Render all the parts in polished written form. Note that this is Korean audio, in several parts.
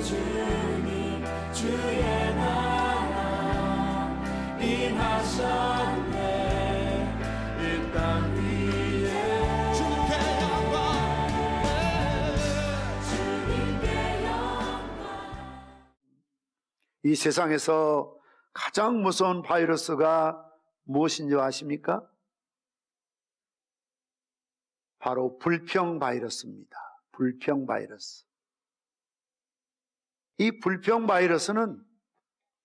주님 주의 나라 임하셨네. 이 땅 위에 주님께 영광. 이 세상에서 가장 무서운 바이러스가 무엇인지 아십니까? 바로 불평 바이러스입니다. 불평 바이러스. 이 불평 바이러스는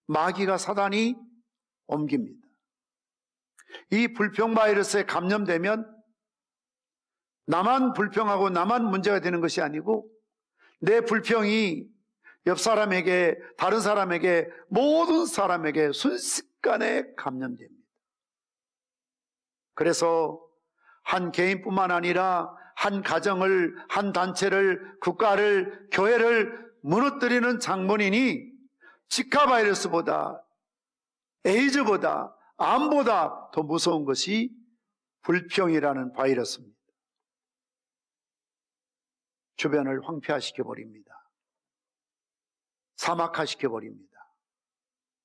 마귀가 사단이 옮깁니다. 이 불평 바이러스에 감염되면 나만 불평하고 나만 문제가 되는 것이 아니고 내 불평이 옆 사람에게, 다른 사람에게, 모든 사람에게 순식간에 감염됩니다. 그래서 한 개인뿐만 아니라 한 가정을, 한 단체를, 국가를, 교회를 무너뜨리는 장본인이 지카 바이러스보다, 에이즈보다, 암보다 더 무서운 것이 불평이라는 바이러스입니다. 주변을 황폐화시켜버립니다. 사막화시켜버립니다.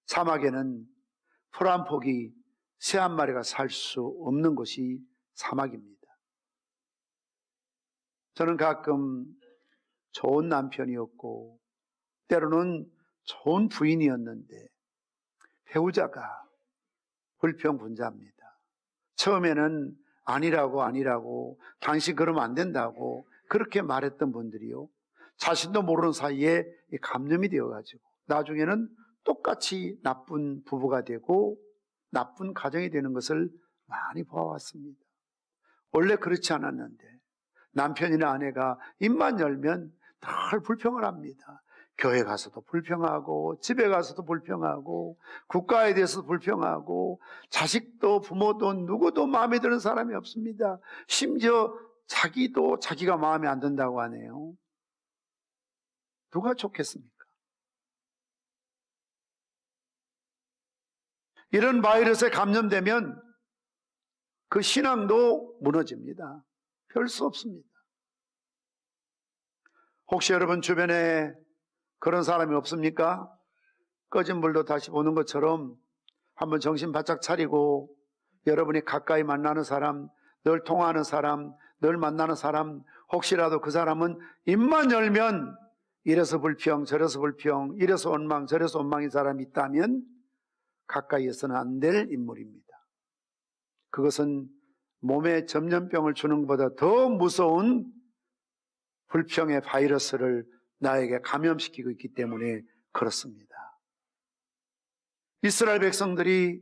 사막에는 풀 한 폭이 새 한 마리가 살 수 없는 곳이 사막입니다. 저는 가끔 좋은 남편이었고 때로는 좋은 부인이었는데 배우자가 불평분자입니다. 처음에는 아니라고 당신 그러면 안 된다고 그렇게 말했던 분들이요, 자신도 모르는 사이에 감염이 되어가지고 나중에는 똑같이 나쁜 부부가 되고 나쁜 가정이 되는 것을 많이 보아왔습니다. 원래 그렇지 않았는데 남편이나 아내가 입만 열면 늘 불평을 합니다. 교회 가서도 불평하고 집에 가서도 불평하고 국가에 대해서도 불평하고 자식도 부모도 누구도 마음에 드는 사람이 없습니다. 심지어 자기도 자기가 마음에 안 든다고 하네요. 누가 좋겠습니까? 이런 바이러스에 감염되면 그 신앙도 무너집니다. 별 수 없습니다. 혹시 여러분 주변에 그런 사람이 없습니까? 꺼진 불도 다시 보는 것처럼 한번 정신 바짝 차리고 여러분이 가까이 만나는 사람, 늘 통화하는 사람, 늘 만나는 사람, 혹시라도 그 사람은 입만 열면 이래서 불평, 저래서 불평, 이래서 원망, 저래서 원망인 사람이 있다면 가까이에서는 안 될 인물입니다. 그것은 몸에 전염병을 주는 것보다 더 무서운 불평의 바이러스를 나에게 감염시키고 있기 때문에 그렇습니다. 이스라엘 백성들이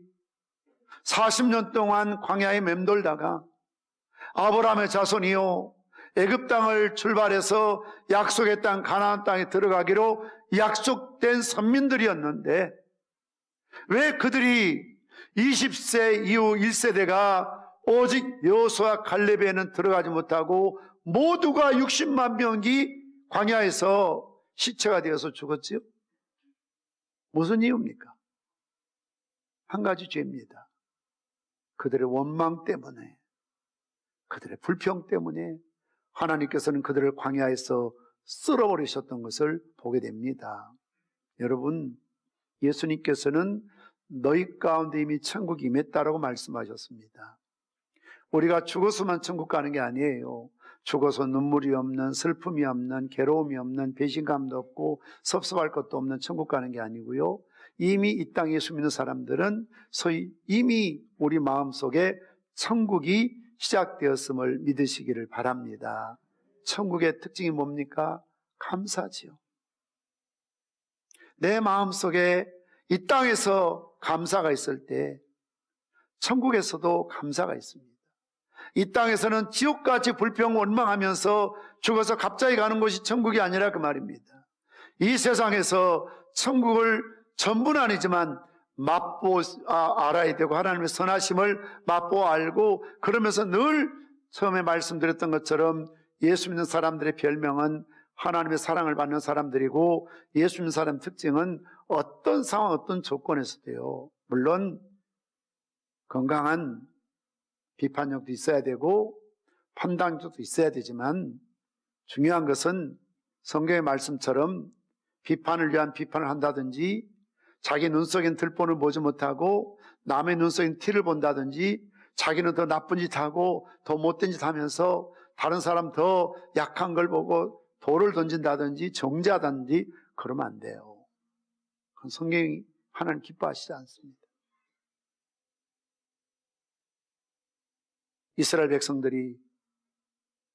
40년 동안 광야에 맴돌다가 아브라함의 자손이요 애굽 땅을 출발해서 약속의 땅 가나안 땅에 들어가기로 약속된 선민들이었는데 왜 그들이 20세 이후 1세대가 오직 여호수아 갈렙에는 들어가지 못하고 모두가 60만 명이 광야에서 시체가 되어서 죽었지요? 무슨 이유입니까? 한 가지 죄입니다. 그들의 원망 때문에, 그들의 불평 때문에 하나님께서는 그들을 광야에서 쓸어버리셨던 것을 보게 됩니다. 여러분, 예수님께서는 너희 가운데 이미 천국이 임했다라고 말씀하셨습니다. 우리가 죽어서만 천국 가는 게 아니에요. 죽어서 눈물이 없는, 슬픔이 없는, 괴로움이 없는, 배신감도 없고 섭섭할 것도 없는 천국 가는 게 아니고요, 이미 이 땅에 예수 믿는 사람들은 소위 이미 우리 마음속에 천국이 시작되었음을 믿으시기를 바랍니다. 천국의 특징이 뭡니까? 감사지요. 내 마음속에 이 땅에서 감사가 있을 때 천국에서도 감사가 있습니다. 이 땅에서는 지옥같이 불평 원망하면서 죽어서 갑자기 가는 곳이 천국이 아니라 그 말입니다. 이 세상에서 천국을 전부는 아니지만 알아야 되고 하나님의 선하심을 맛보 알고, 그러면서 늘 처음에 말씀드렸던 것처럼 예수 믿는 사람들의 별명은 하나님의 사랑을 받는 사람들이고, 예수 믿는 사람 특징은 어떤 상황, 어떤 조건에서도요, 물론 건강한 비판력도 있어야 되고 판단력도 있어야 되지만 중요한 것은 성경의 말씀처럼 비판을 위한 비판을 한다든지, 자기 눈 속엔 들본을 보지 못하고 남의 눈 속엔 티를 본다든지, 자기는 더 나쁜 짓 하고 더 못된 짓 하면서 다른 사람 더 약한 걸 보고 돌을 던진다든지 정죄하다든지 그러면 안 돼요. 그건 성경이 하나님 기뻐하시지 않습니다. 이스라엘 백성들이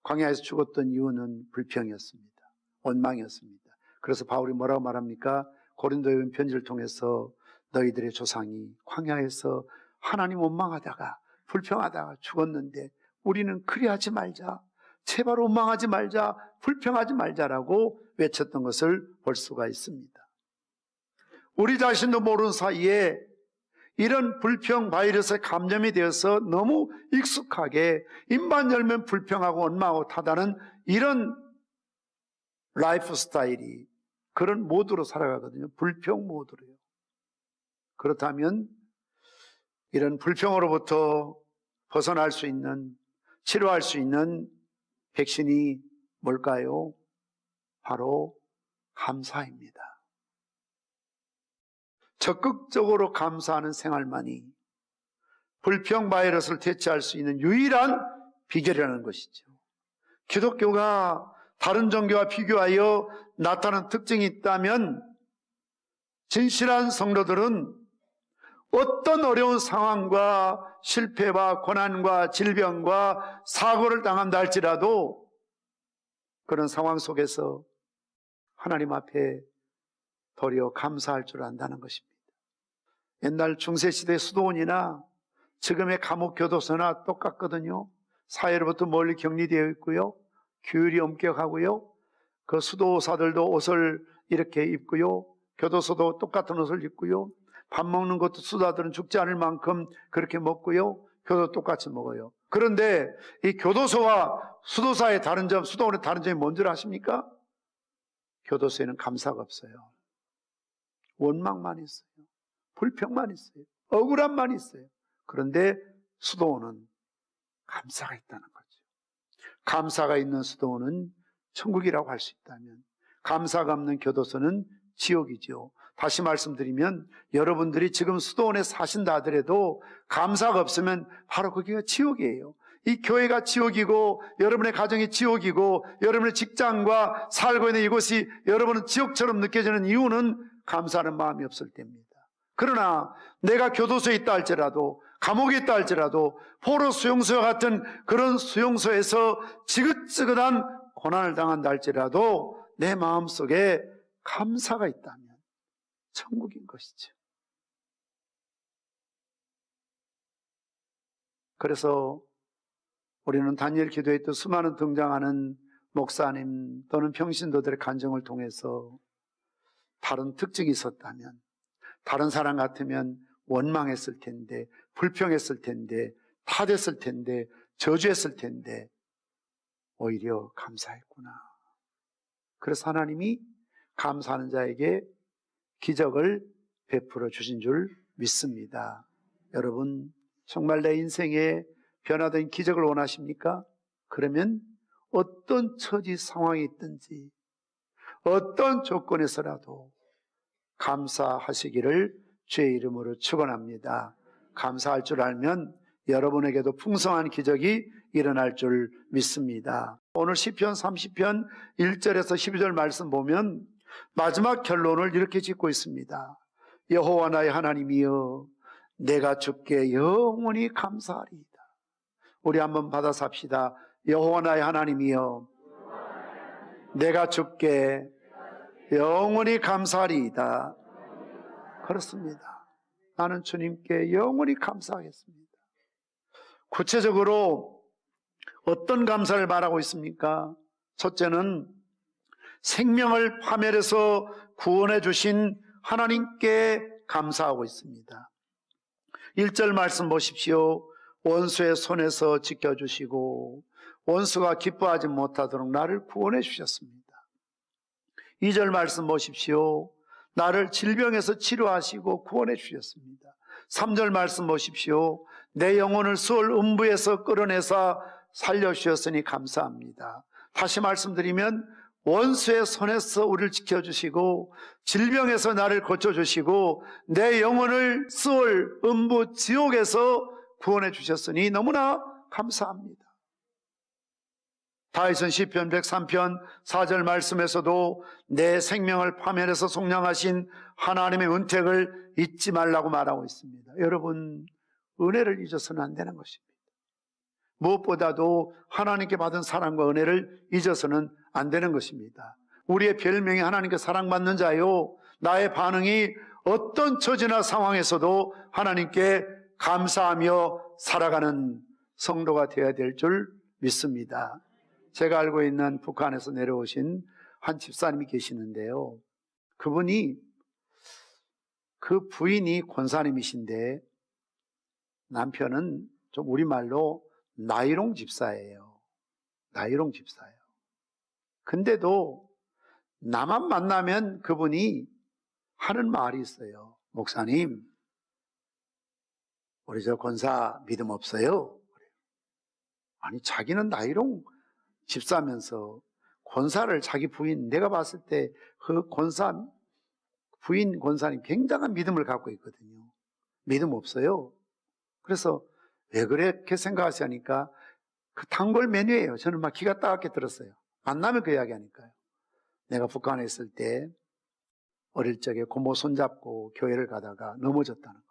광야에서 죽었던 이유는 불평이었습니다. 원망이었습니다. 그래서 바울이 뭐라고 말합니까? 고린도에 편지를 통해서 너희들의 조상이 광야에서 하나님 원망하다가 불평하다가 죽었는데 우리는 그리하지 말자, 제발 원망하지 말자, 불평하지 말자라고 외쳤던 것을 볼 수가 있습니다. 우리 자신도 모르는 사이에 이런 불평 바이러스에 감염이 되어서 너무 익숙하게 입만 열면 불평하고 원망하고 타다는 이런 라이프 스타일이 그런 모드로 살아가거든요. 불평 모드로요. 그렇다면 이런 불평으로부터 벗어날 수 있는, 치료할 수 있는 백신이 뭘까요? 바로 감사입니다. 적극적으로 감사하는 생활만이 불평 바이러스를 대체할 수 있는 유일한 비결이라는 것이죠. 기독교가 다른 종교와 비교하여 나타나는 특징이 있다면 진실한 성도들은 어떤 어려운 상황과 실패와 고난과 질병과 사고를 당한다 할지라도 그런 상황 속에서 하나님 앞에 도리어 감사할 줄 안다는 것입니다. 옛날 중세시대 수도원이나 지금의 감옥교도소나 똑같거든요. 사회로부터 멀리 격리되어 있고요. 규율이 엄격하고요. 그 수도사들도 옷을 이렇게 입고요. 교도소도 똑같은 옷을 입고요. 밥 먹는 것도 수도사들은 죽지 않을 만큼 그렇게 먹고요. 교도 똑같이 먹어요. 그런데 이 교도소와 수도사의 다른 점, 수도원의 다른 점이 뭔 줄 아십니까? 교도소에는 감사가 없어요. 원망만 있어요. 불평만 있어요. 억울함만 있어요. 그런데 수도원은 감사가 있다는 거죠. 감사가 있는 수도원은 천국이라고 할 수 있다면 감사가 없는 교도소는 지옥이죠. 다시 말씀드리면 여러분들이 지금 수도원에 사신다 하더라도 감사가 없으면 바로 거기가 지옥이에요. 이 교회가 지옥이고 여러분의 가정이 지옥이고 여러분의 직장과 살고 있는 이곳이 여러분은 지옥처럼 느껴지는 이유는 감사하는 마음이 없을 때입니다. 그러나 내가 교도소에 있다 할지라도 감옥에 있다 할지라도 포로 수용소와 같은 그런 수용소에서 지긋지긋한 고난을 당한다 할지라도 내 마음속에 감사가 있다면 천국인 것이죠. 그래서 우리는 다니엘 기도에 또 수많은 등장하는 목사님 또는 평신도들의 간증을 통해서 다른 특징이 있었다면, 다른 사람 같으면 원망했을 텐데, 불평했을 텐데, 탓했을 텐데, 저주했을 텐데 오히려 감사했구나. 그래서 하나님이 감사하는 자에게 기적을 베풀어 주신 줄 믿습니다. 여러분, 정말 내 인생에 변화된 기적을 원하십니까? 그러면 어떤 처지 상황이 있든지 어떤 조건에서라도 감사하시기를 주의 이름으로 축원합니다. 감사할 줄 알면 여러분에게도 풍성한 기적이 일어날 줄 믿습니다. 오늘 시편 30편 1절에서 12절 말씀 보면 마지막 결론을 이렇게 짓고 있습니다. 여호와 나의 하나님이여 내가 주께 영원히 감사하리이다. 우리 한번 받아서 합시다. 여호와 나의 하나님이여 내가 주께 영원히 감사하리이다. 그렇습니다. 나는 주님께 영원히 감사하겠습니다. 구체적으로 어떤 감사를 말하고 있습니까? 첫째는 생명을 파멸해서 구원해 주신 하나님께 감사하고 있습니다. 1절 말씀 보십시오. 원수의 손에서 지켜주시고 원수가 기뻐하지 못하도록 나를 구원해 주셨습니다. 2절 말씀 보십시오. 나를 질병에서 치료하시고 구원해 주셨습니다. 3절 말씀 보십시오. 내 영혼을 수월 음부에서 끌어내사 살려주셨으니 감사합니다. 다시 말씀드리면 원수의 손에서 우리를 지켜주시고 질병에서 나를 고쳐주시고 내 영혼을 스올 음부 지옥에서 구원해 주셨으니 너무나 감사합니다. 다윗은 시편 103편 4절 말씀에서도 내 생명을 파멸해서 속량하신 하나님의 은택을 잊지 말라고 말하고 있습니다. 여러분, 은혜를 잊어서는 안 되는 것입니다. 무엇보다도 하나님께 받은 사랑과 은혜를 잊어서는 안 되는 것입니다. 우리의 별명이 하나님께 사랑받는 자요, 나의 반응이 어떤 처지나 상황에서도 하나님께 감사하며 살아가는 성도가 되어야 될 줄 믿습니다. 제가 알고 있는 북한에서 내려오신 한 집사님이 계시는데요, 그분이, 그 부인이 권사님이신데 남편은 좀 우리말로 나이롱 집사예요. 나이롱 집사예요. 근데도 나만 만나면 그분이 하는 말이 있어요. 목사님, 우리 저 권사 믿음 없어요? 아니, 자기는 나이롱 집사면서 권사를, 자기 부인, 내가 봤을 때 그 권사, 부인 권사님 굉장한 믿음을 갖고 있거든요. 믿음 없어요? 그래서 왜 그렇게 생각하시니까 그 단골 메뉴예요. 저는 막 기가 따갑게 들었어요. 만나면 그 이야기 하니까요. 내가 북한에 있을 때 어릴 적에 고모 손잡고 교회를 가다가 넘어졌다는 거예요.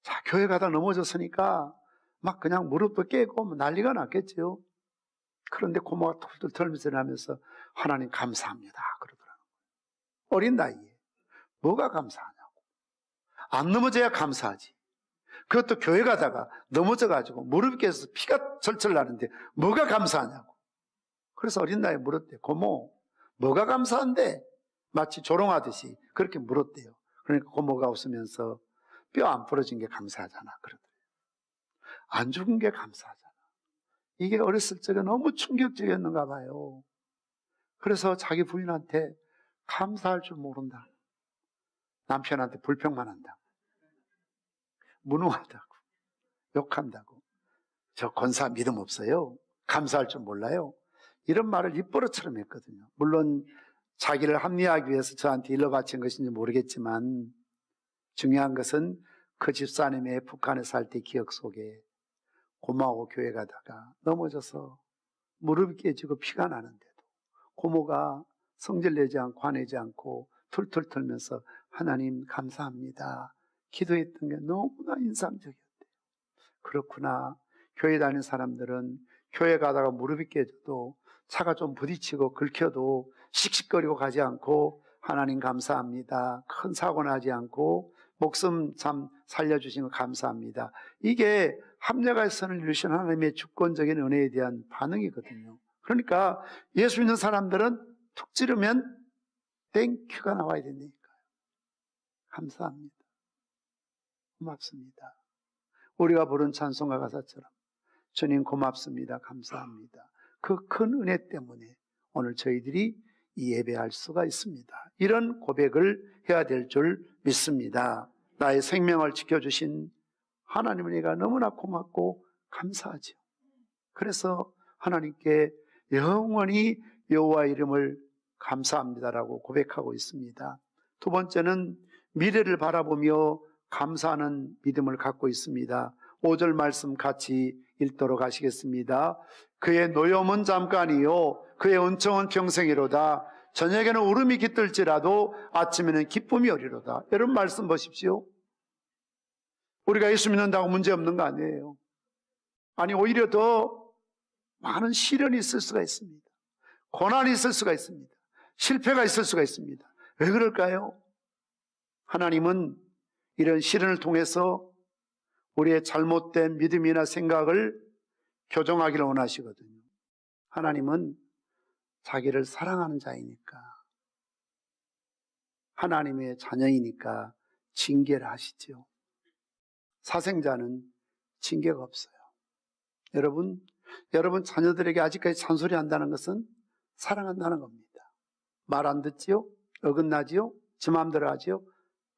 자, 교회 가다 넘어졌으니까 막 그냥 무릎도 깨고 난리가 났겠지요. 그런데 고모가 툴툴 털면서 하면서 하나님 감사합니다 그러더라고요. 어린 나이에 뭐가 감사하냐고. 안 넘어져야 감사하지. 그것도 교회 가다가 넘어져가지고 무릎 깨서 피가 철철 나는데 뭐가 감사하냐고. 그래서 어린 나이에 물었대요. 고모, 뭐가 감사한데? 마치 조롱하듯이 그렇게 물었대요. 그러니까 고모가 웃으면서 뼈 안 부러진 게 감사하잖아 그러더래요. 안 죽은 게 감사하잖아. 이게 어렸을 적에 너무 충격적이었는가 봐요. 그래서 자기 부인한테 감사할 줄 모른다. 남편한테 불평만 한다. 무능하다고, 욕한다고. 저 권사 믿음 없어요? 감사할 줄 몰라요? 이런 말을 입버릇처럼 했거든요. 물론 자기를 합리화하기 위해서 저한테 일러 바친 것인지 모르겠지만 중요한 것은 그 집사님의 북한에 살 때 기억 속에 고모하고 교회 가다가 넘어져서 무릎이 깨지고 피가 나는데도 고모가 성질내지 않고 화내지 않고 툴툴 털면서 하나님 감사합니다 기도했던 게 너무나 인상적이었대요. 그렇구나. 교회 다니는 사람들은 교회 가다가 무릎이 깨져도 차가 좀 부딪히고 긁혀도 씩씩거리고 가지 않고 하나님 감사합니다. 큰 사고 나지 않고 목숨 참 살려주신 거 감사합니다. 이게 합력의 선을 이루신 하나님의 주권적인 은혜에 대한 반응이거든요. 그러니까 예수 믿는 사람들은 툭 찌르면 땡큐가 나와야 된다니까요. 감사합니다. 고맙습니다. 우리가 부른 찬송가 가사처럼 주님 고맙습니다. 감사합니다. 그 큰 은혜 때문에 오늘 저희들이 이 예배할 수가 있습니다. 이런 고백을 해야 될 줄 믿습니다. 나의 생명을 지켜주신 하나님 은혜가 너무나 고맙고 감사하죠. 그래서 하나님께 영원히 여호와 이름을 감사합니다라고 고백하고 있습니다. 두 번째는 미래를 바라보며 감사하는 믿음을 갖고 있습니다. 5절 말씀 같이 읽도록 하시겠습니다. 그의 노염은 잠깐이요 그의 은총은 평생이로다. 저녁에는 울음이 깃들지라도 아침에는 기쁨이 오리로다. 이런 말씀 보십시오. 우리가 예수 믿는다고 문제 없는 거 아니에요. 아니, 오히려 더 많은 시련이 있을 수가 있습니다. 고난이 있을 수가 있습니다. 실패가 있을 수가 있습니다. 왜 그럴까요? 하나님은 이런 시련을 통해서 우리의 잘못된 믿음이나 생각을 교정하기를 원하시거든요. 하나님은 자기를 사랑하는 자이니까, 하나님의 자녀이니까 징계를 하시죠. 사생자는 징계가 없어요. 여러분 자녀들에게 아직까지 잔소리 한다는 것은 사랑한다는 겁니다. 말 안 듣지요? 어긋나지요? 지 마음대로 하지요?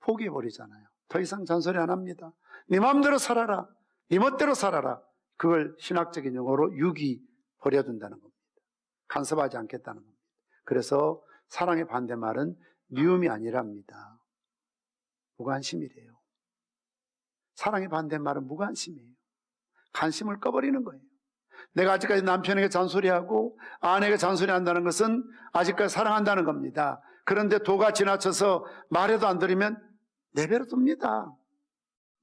포기해버리잖아요. 더 이상 잔소리 안 합니다. 네 마음대로 살아라. 네 멋대로 살아라. 그걸 신학적인 용어로 유기 버려둔다는 겁니다. 간섭하지 않겠다는 겁니다. 그래서 사랑의 반대말은 미움이 아니랍니다. 무관심이래요. 사랑의 반대말은 무관심이에요. 관심을 꺼버리는 거예요. 내가 아직까지 남편에게 잔소리하고 아내에게 잔소리한다는 것은 아직까지 사랑한다는 겁니다. 그런데 도가 지나쳐서 말해도 안 들으면 내버려 둡니다.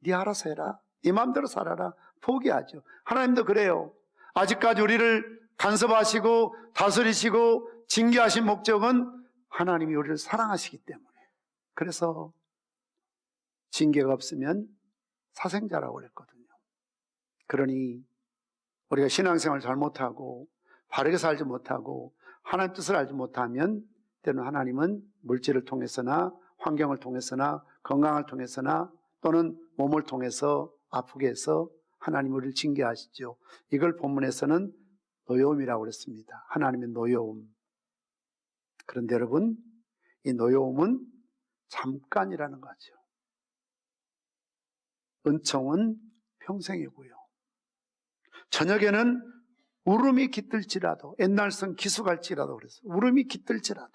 네 알아서 해라. 네 마음대로 살아라. 포기하죠. 하나님도 그래요. 아직까지 우리를 간섭하시고 다스리시고 징계하신 목적은 하나님이 우리를 사랑하시기 때문에. 그래서 징계가 없으면 사생자라고 그랬거든요. 그러니 우리가 신앙생활을 잘못하고 바르게 살지 못하고 하나님 뜻을 알지 못하면 때로는 하나님은 물질을 통해서나 환경을 통해서나 건강을 통해서나 또는 몸을 통해서 아프게 해서 하나님 우리를 징계하시죠. 이걸 본문에서는 노여움이라고 그랬습니다. 하나님의 노여움. 그런데 여러분, 이 노여움은 잠깐이라는 거죠. 은총은 평생이고요. 저녁에는 울음이 깃들지라도, 옛날성 기수갈지라도 그래서 울음이 깃들지라도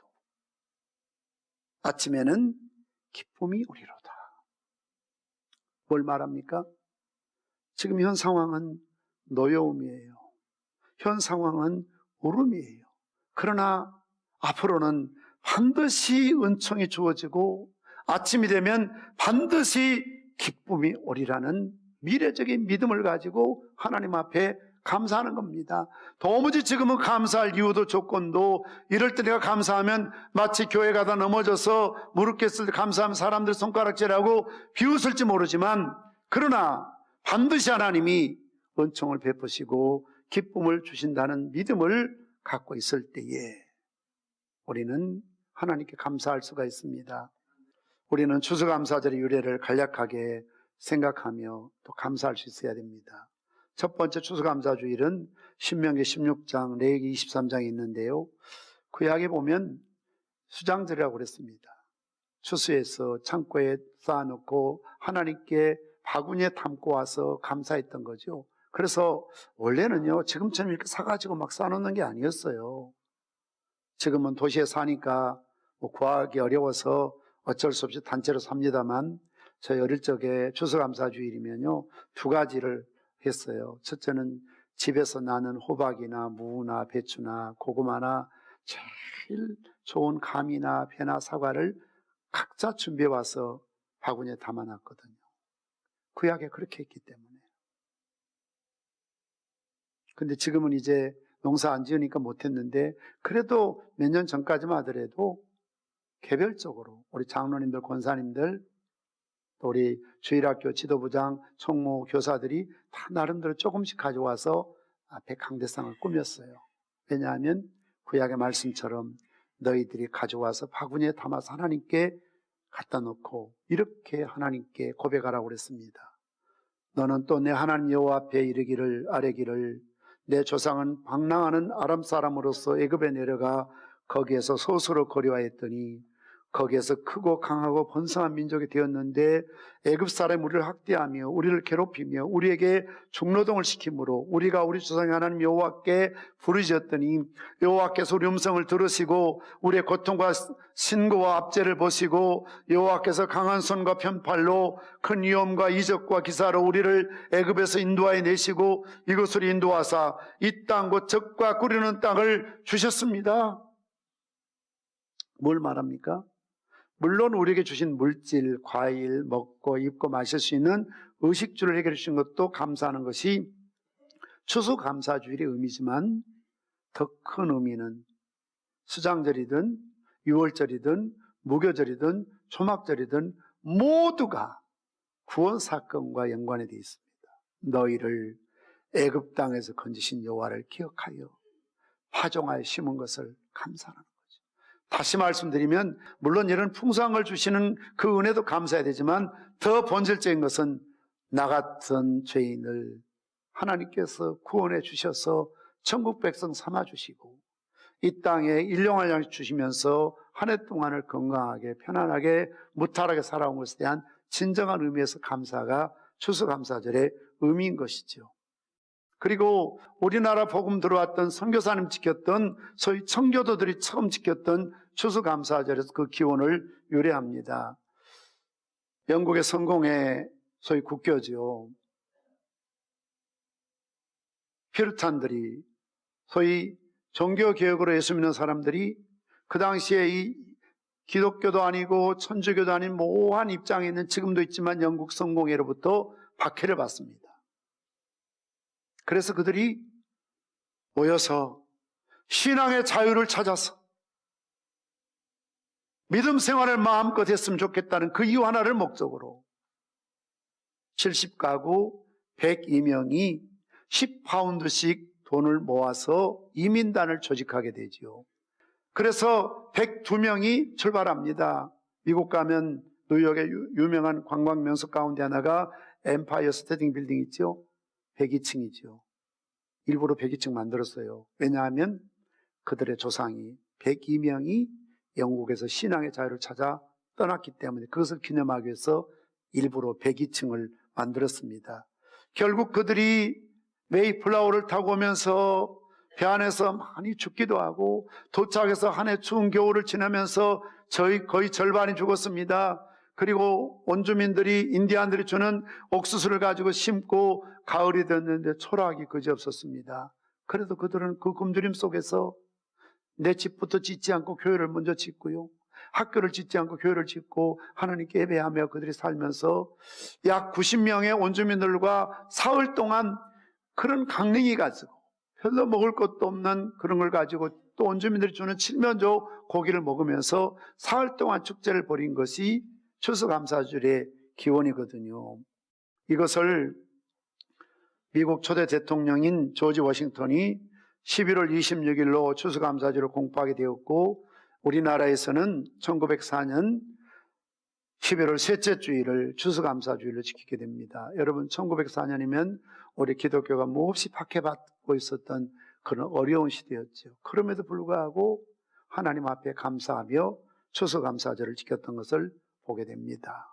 아침에는 기쁨이 오리로다. 뭘 말합니까? 지금 현 상황은 노여움이에요. 현 상황은 울음이에요. 그러나 앞으로는 반드시 은총이 주어지고 아침이 되면 반드시 기쁨이 오리라는 미래적인 믿음을 가지고 하나님 앞에 감사하는 겁니다. 도무지 지금은 감사할 이유도 조건도 이럴 때 내가 감사하면 마치 교회 가다 넘어져서 무릎 꿇었을 때 감사하면 사람들 손가락질하고 비웃을지 모르지만 그러나 반드시 하나님이 은총을 베푸시고 기쁨을 주신다는 믿음을 갖고 있을 때에 우리는 하나님께 감사할 수가 있습니다. 우리는 추수감사절의 유래를 간략하게 생각하며 또 감사할 수 있어야 됩니다. 첫 번째 추수감사주일은 신명기 16장, 레위기 23장에 있는데요. 구약에 보면 수장절이라고 그랬습니다. 추수해서 창고에 쌓아놓고 하나님께 바구니에 담고 와서 감사했던 거죠. 그래서 원래는요, 지금처럼 이렇게 사가지고 막 쌓아놓는 게 아니었어요. 지금은 도시에 사니까 뭐 구하기 어려워서 어쩔 수 없이 단체로 삽니다만 저희 어릴 적에 추수감사주일이면요, 두 가지를 했어요. 첫째는 집에서 나는 호박이나 무나 배추나 고구마나 제일 좋은 감이나 배나 사과를 각자 준비해 와서 바구니에 담아놨거든요. 구약에 그렇게 했기 때문에. 근데 지금은 이제 농사 안 지으니까 못했는데 그래도 몇 년 전까지만 하더라도 개별적으로 우리 장로님들, 권사님들, 또 우리 주일학교 지도부장, 총무, 교사들이 다 나름대로 조금씩 가져와서 앞에 강대상을 꾸몄어요. 왜냐하면 구약의 말씀처럼 너희들이 가져와서 바구니에 담아서 하나님께 갖다 놓고 이렇게 하나님께 고백하라고 그랬습니다. 너는 또 내 하나님 여호와 앞에 이르기를 아뢰기를 내 조상은 방랑하는 아람 사람으로서 애굽에 내려가 거기에서 소수로 거류하였더니 거기에서 크고 강하고 번성한 민족이 되었는데 애굽 사람이 우리를 학대하며 우리를 괴롭히며 우리에게 중노동을 시키므로 우리가 우리 조상의 하나님 여호와께 부르짖었더니 여호와께서 우리 음성을 들으시고 우리의 고통과 신고와 압제를 보시고 여호와께서 강한 손과 편팔로 큰 위험과 이적과 기사로 우리를 애굽에서 인도하여 내시고 이곳으로 인도하사 이 땅 곧 젖과 꿀이는 땅을 주셨습니다. 뭘 말합니까? 물론 우리에게 주신 물질, 과일, 먹고 입고 마실 수 있는 의식주를 해결해 주신 것도 감사하는 것이 추수감사주일의 의미지만 더 큰 의미는 수장절이든 유월절이든 무교절이든 초막절이든 모두가 구원사건과 연관이 되어 있습니다. 너희를 애굽 땅에서 건지신 여호와를 기억하여 파종하여 심은 것을 감사하는 거죠. 다시 말씀드리면 물론 이런 풍성한 걸 주시는 그 은혜도 감사해야 되지만 더 본질적인 것은 나 같은 죄인을 하나님께서 구원해 주셔서 천국 백성 삼아 주시고 이 땅에 일용할 양식 주시면서 한 해 동안을 건강하게 편안하게 무탈하게 살아온 것에 대한 진정한 의미에서 감사가 추수감사절의 의미인 것이죠. 그리고 우리나라 복음 들어왔던 선교사님 지켰던 소위 청교도들이 처음 지켰던 추수감사절에서 그 기원을 유래합니다. 영국의 성공의 소위 국교죠. 피르탄들이 소위 종교개혁으로 예수 믿는 사람들이 그 당시에 이 기독교도 아니고 천주교도 아닌 모호한 입장에 있는, 지금도 있지만 영국 성공회로부터 박해를 받습니다. 그래서 그들이 모여서 신앙의 자유를 찾아서 믿음 생활을 마음껏 했으면 좋겠다는 그 이유 하나를 목적으로 70가구 102명이 10파운드씩 돈을 모아서 이민단을 조직하게 되지요. 그래서 102명이 출발합니다. 미국 가면 뉴욕의 유명한 관광 명소 가운데 하나가 엠파이어 스테이트 빌딩 있죠. 102층이죠. 일부러 102층 만들었어요. 왜냐하면 그들의 조상이 102명이 영국에서 신앙의 자유를 찾아 떠났기 때문에 그것을 기념하기 위해서 일부러 102층을 만들었습니다. 결국 그들이 메이플라워를 타고 오면서 배 안에서 많이 죽기도 하고 도착해서 한 해 추운 겨울을 지나면서 거의 절반이 죽었습니다. 그리고 원주민들이, 인디안들이 주는 옥수수를 가지고 심고 가을이 됐는데 초라하기 그지없었습니다. 그래도 그들은 그 굶주림 속에서 내 집부터 짓지 않고 교회를 먼저 짓고요, 학교를 짓지 않고 교회를 짓고 하나님께 예배하며 그들이 살면서 약 90명의 원주민들과 사흘 동안 그런 강냉이 가지고 별로 먹을 것도 없는 그런 걸 가지고 또 원주민들이 주는 칠면조 고기를 먹으면서 사흘 동안 축제를 벌인 것이 추수감사절의 기원이거든요. 이것을 미국 초대 대통령인 조지 워싱턴이 11월 26일로 추수감사절을 공포하게 되었고, 우리나라에서는 1904년 11월 셋째 주일을 추수감사주일로 지키게 됩니다. 여러분, 1904년이면 우리 기독교가 몹시 박해받고 있었던 그런 어려운 시대였죠. 그럼에도 불구하고 하나님 앞에 감사하며 추수감사절을 지켰던 것을 보게 됩니다.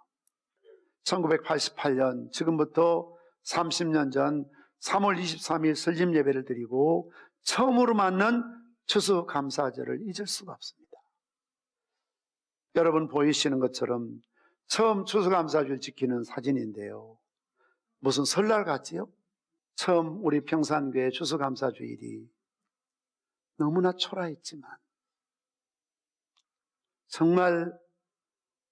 1988년, 지금부터 30년 전 3월 23일 설립 예배를 드리고 처음으로 맞는 추수감사절을 잊을 수가 없습니다. 여러분 보이시는 것처럼 처음 추수감사절 지키는 사진인데요, 무슨 설날 같지요? 처음 우리 평산교회 추수감사주일이 너무나 초라했지만 정말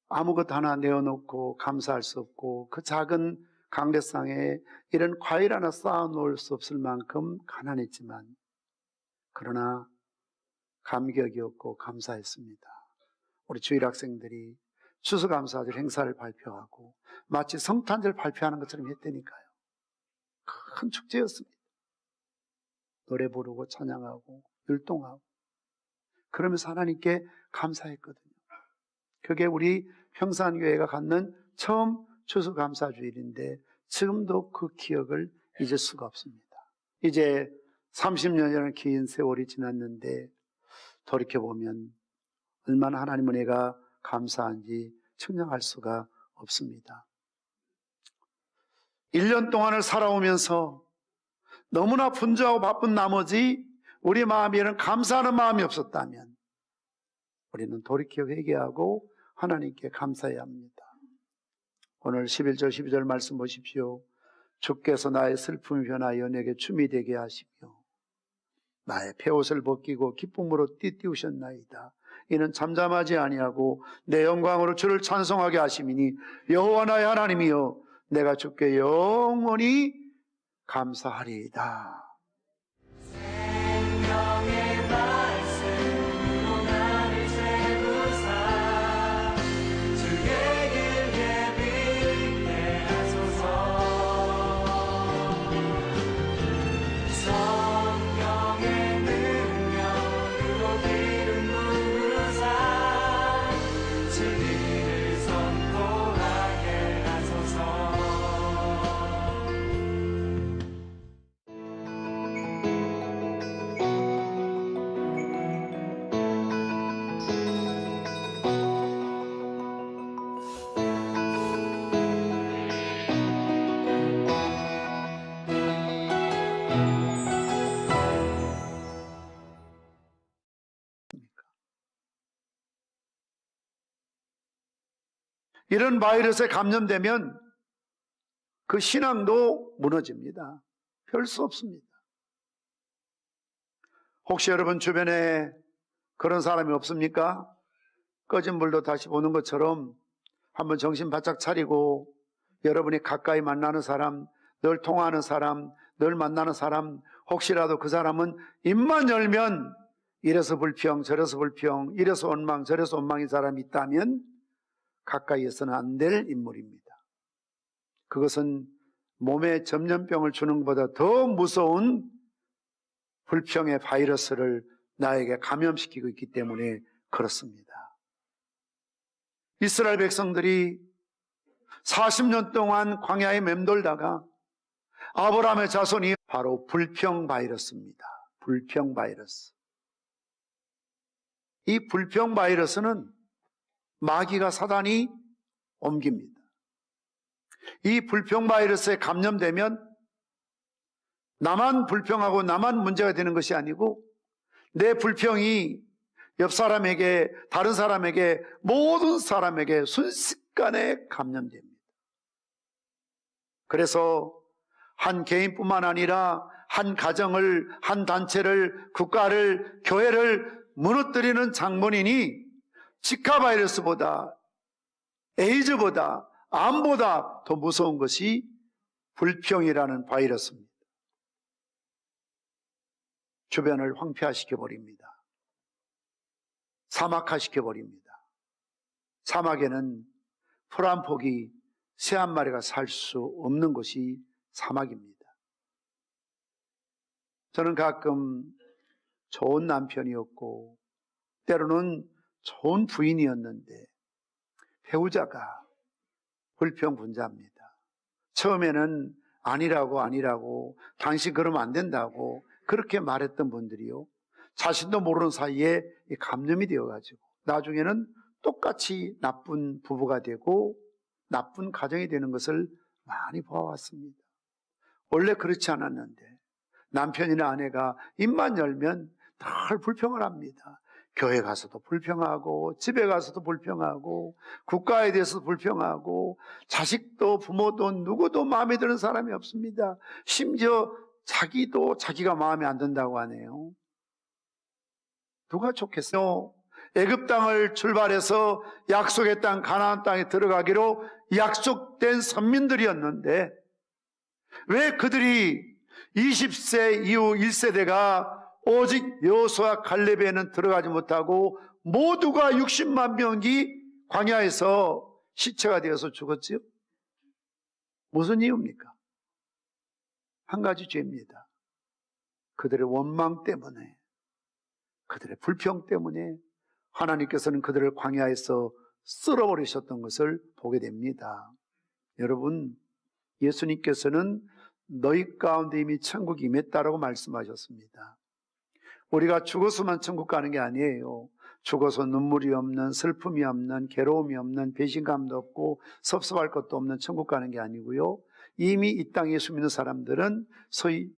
아무것도 하나 내어놓고 감사할 수 없고 그 작은 강대상에 이런 과일 하나 쌓아놓을 수 없을 만큼 가난했지만, 그러나 감격이 없고 감사했습니다. 우리 주일학생들이 추수감사절 행사를 발표하고 마치 성탄절 발표하는 것처럼 했다니까요. 큰 축제였습니다. 노래 부르고 찬양하고 율동하고 그러면서 하나님께 감사했거든요. 그게 우리 평산교회가 갖는 처음 추수감사주일인데 지금도 그 기억을 잊을 수가 없습니다. 이제 30년이라는 긴 세월이 지났는데 돌이켜보면 얼마나 하나님 은혜가 감사한지 측량할 수가 없습니다. 1년 동안을 살아오면서 너무나 분주하고 바쁜 나머지 우리 마음에 이런 감사하는 마음이 없었다면 우리는 돌이켜 회개하고 하나님께 감사해야 합니다. 오늘 11절 12절 말씀 보십시오. 주께서 나의 슬픔이 변하여 내게 춤이 되게 하시며 나의 폐옷을 벗기고 기쁨으로 띠띠우셨나이다. 이는 잠잠하지 아니하고 내 영광으로 주를 찬송하게 하심이니 여호와 나의 하나님이여 내가 주께 영원히 감사하리이다. 생명의 말씀으로 나를 세우사 주의 길 예비케 하소서. 성령의 능력으로 기름 부으사 진리를 선포하게 하소서. 이런 바이러스에 감염되면 그 신앙도 무너집니다. 별 수 없습니다. 혹시 여러분 주변에 그런 사람이 없습니까? 꺼진 불도 다시 보는 것처럼 한번 정신 바짝 차리고 여러분이 가까이 만나는 사람, 늘 통화하는 사람, 늘 만나는 사람, 혹시라도 그 사람은 입만 열면 이래서 불평, 저래서 불평, 이래서 원망, 저래서 원망인 사람이 있다면 가까이에서는 안 될 인물입니다. 그것은 몸에 전염병을 주는 것보다 더 무서운 불평의 바이러스를 나에게 감염시키고 있기 때문에 그렇습니다. 이스라엘 백성들이 40년 동안 광야에 맴돌다가 아브라함의 자손이 바로 불평 바이러스입니다. 불평 바이러스. 이 불평 바이러스는 마귀가 사단이 옮깁니다. 이 불평 바이러스에 감염되면 나만 불평하고 나만 문제가 되는 것이 아니고 내 불평이 옆 사람에게, 다른 사람에게, 모든 사람에게 순식간에 감염됩니다. 그래서 한 개인뿐만 아니라 한 가정을, 한 단체를, 국가를, 교회를 무너뜨리는 장본인이 지카 바이러스보다, 에이즈보다, 암보다 더 무서운 것이 불평이라는 바이러스입니다. 주변을 황폐화시켜버립니다. 사막화시켜버립니다. 사막에는 풀 한 폭이 새 한 마리가 살 수 없는 곳이 사막입니다. 저는 가끔 좋은 남편이었고 때로는 좋은 부인이었는데 배우자가 불평분자입니다. 처음에는 아니라고 당신 그러면 안 된다고 그렇게 말했던 분들이요, 자신도 모르는 사이에 감염이 되어가지고 나중에는 똑같이 나쁜 부부가 되고 나쁜 가정이 되는 것을 많이 보아왔습니다. 원래 그렇지 않았는데 남편이나 아내가 입만 열면 늘 불평을 합니다. 교회 가서도 불평하고 집에 가서도 불평하고 국가에 대해서도 불평하고 자식도 부모도 누구도 마음에 드는 사람이 없습니다. 심지어 자기도 자기가 마음에 안 든다고 하네요. 누가 좋겠어요? 애굽 땅을 출발해서 약속의 땅 가나안 땅에 들어가기로 약속된 선민들이었는데 왜 그들이 20세 이후 1세대가 오직 여호수아 갈렙에는 들어가지 못하고 모두가 60만 명이 광야에서 시체가 되어서 죽었지요? 무슨 이유입니까? 한 가지 죄입니다. 그들의 원망 때문에, 그들의 불평 때문에 하나님께서는 그들을 광야에서 쓸어버리셨던 것을 보게 됩니다. 여러분, 예수님께서는 너희 가운데 이미 천국이 임했다라고 말씀하셨습니다. 우리가 죽어서만 천국 가는 게 아니에요. 죽어서 눈물이 없는, 슬픔이 없는, 괴로움이 없는, 배신감도 없고 섭섭할 것도 없는 천국 가는 게 아니고요, 이미 이 땅에 예수 믿는 사람들은 소위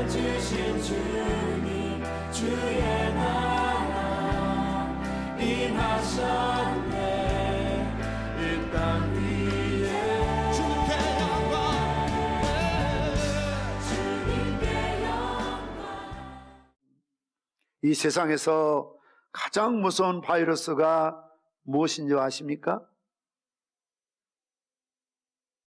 주신 주님 주의 나라 임하셨네. 이 땅 위에 주님께 영광. 이 세상에서 가장 무서운 바이러스가 무엇인지 아십니까?